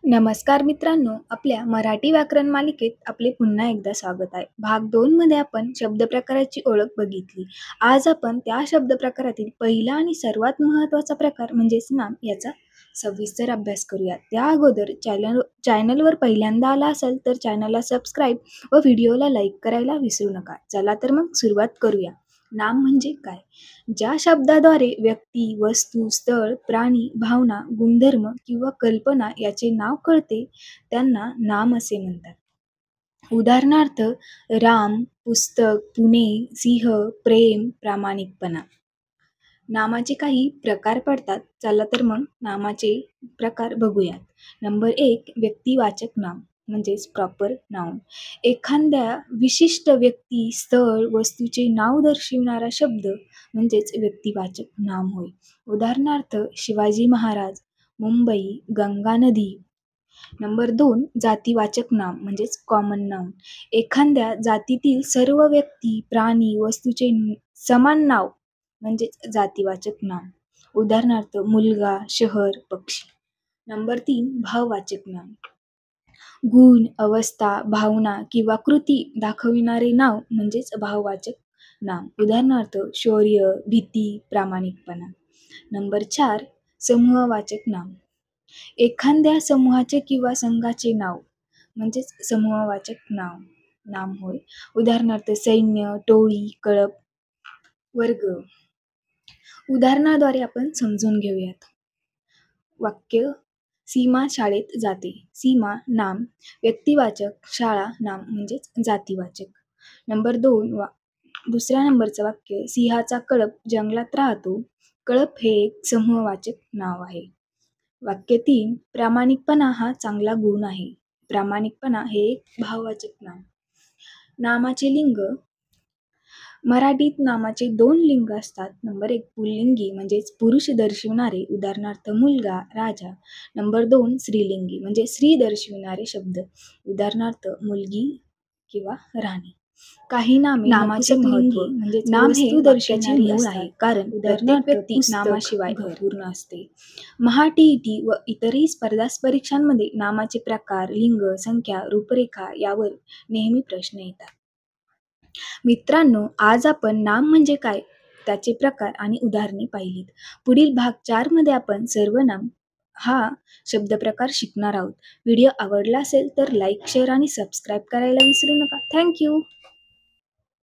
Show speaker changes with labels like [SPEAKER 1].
[SPEAKER 1] नमस्कार मित्रांनो, आपल्या मराठी व्याकरण मालिकेत आपले पुन्हा एकदा स्वागत आहे. भाग 2 मध्ये आपण शब्दप्रकाराची ओळख बघितली. आज आपण त्या शब्दप्रकारातील पहिला आणि सर्वात महत्त्वाचा प्रकार म्हणजेच नाम याचा सविस्तर अभ्यास करूया. त्या अगोदर चॅनलवर पहिल्यांदा आला असेल तर चॅनलला सबस्क्राईब व व्हिडिओला लाईक करायला विसरू नका. चला तर मग सुरुवात करूया. नाम म्हणजे काय? ज्या शब्दाद्वारे व्यक्ती, वस्तू, स्थळ, प्राणी, भावना, गुणधर्म किंवा कल्पना याचे नाव कळते त्यांना नाम असे म्हणतात. उदाहरणार्थ राम, पुस्तक, पुणे, सिंह, प्रेम, प्रामाणिकपणा. नामाचे काही प्रकार पडतात. चला तर मग नामाचे प्रकार बघूयात. नंबर 1 व्यक्तिवाचक नाम म्हणजेच प्रॉपर नाउन. एखाद्या विशिष्ट व्यक्ती, स्थळ, वस्तूचे नाव दर्शविणारा शब्द म्हणजेच व्यक्तिवाचक नाम होय. उदाहरणार्थ शिवाजी महाराज, मुंबई, गंगा नदी. नंबर 2 जातीवाचक नाम म्हणजेच कॉमन नाउन. एखाद्या जातीतील सर्व व्यक्ती, प्राणी, वस्तूचे समान नाव म्हणजेच जातीवाचक नाम. उदाहरणार्थ मुलगा, शहर, पक्षी. नंबर 3 भाववाचक नाम. गुण, अवस्था, भावना किंवा कृती दाखविणारे नाव म्हणजेच भाववाचक नाम. उदाहरणार्थ शौर्य, भीती, प्रामाणिकपणा. नंबर 4 समूहवाचक नाम. एखाद्या समूहाचे किंवा संघाचे नाव म्हणजेच समूहवाचक नाम होय. उदाहरणार्थ सैन्य, टोळी, कळप, वर्ग. उदाहरणाद्वारे आपण समजून घेऊयात. वाक्य सीमा शाळेत जाते. सीमा नाम, व्यक्तिवाचक, शाळा नाम म्हणजेच जातीवाचक. नंबर 2 दुसऱ्या नंबरचं वाक्य सिंहाचा कळप जंगलात राहतो. कळप हे एक समूहवाचक नाव आहे. वाक्य 3 प्रामाणिकपणा हा चांगला गुण आहे. प्रामाणिकपणा हे एक भाववाचक नाम. नामाचे लिंग. मराठीत नामाचे 2 लिंग असतात. नंबर 1 पुल्लिंगी म्हणजेच पुरुष दर्शविणारे, उदाहरणार्थ मुलगा, राजा. नंबर 2 स्त्रीलिंगी म्हणजे स्त्री दर्शविणारे शब्द, उदाहरणार्थ मुलगी किंवा राणी. काही नामाचे महत्त्व म्हणजे नाम हे वस्तू मूळ आहे, कारण प्रत्येक व्यक्ती नामाशिवाय अपूर्ण असते. महा-टी-ई-टी व इतरही स्पर्धा परीक्षांमध्ये नामाचे प्रकार, लिंग, संख्या, रूपरेखा यावर नेहमी प्रश्न येतात. मित्रांनो, आज आपण नाम म्हणजे काय, त्याचे प्रकार आणि उदाहरणे पाहिलीत. पुढील भाग 4 मध्ये आपण सर्वनाम हा शब्दप्रकार शिकणार आहोत. व्हिडिओ आवडला असेल तर लाईक, शेअर आणि सबस्क्राईब करायला विसरू नका. थँक्यू.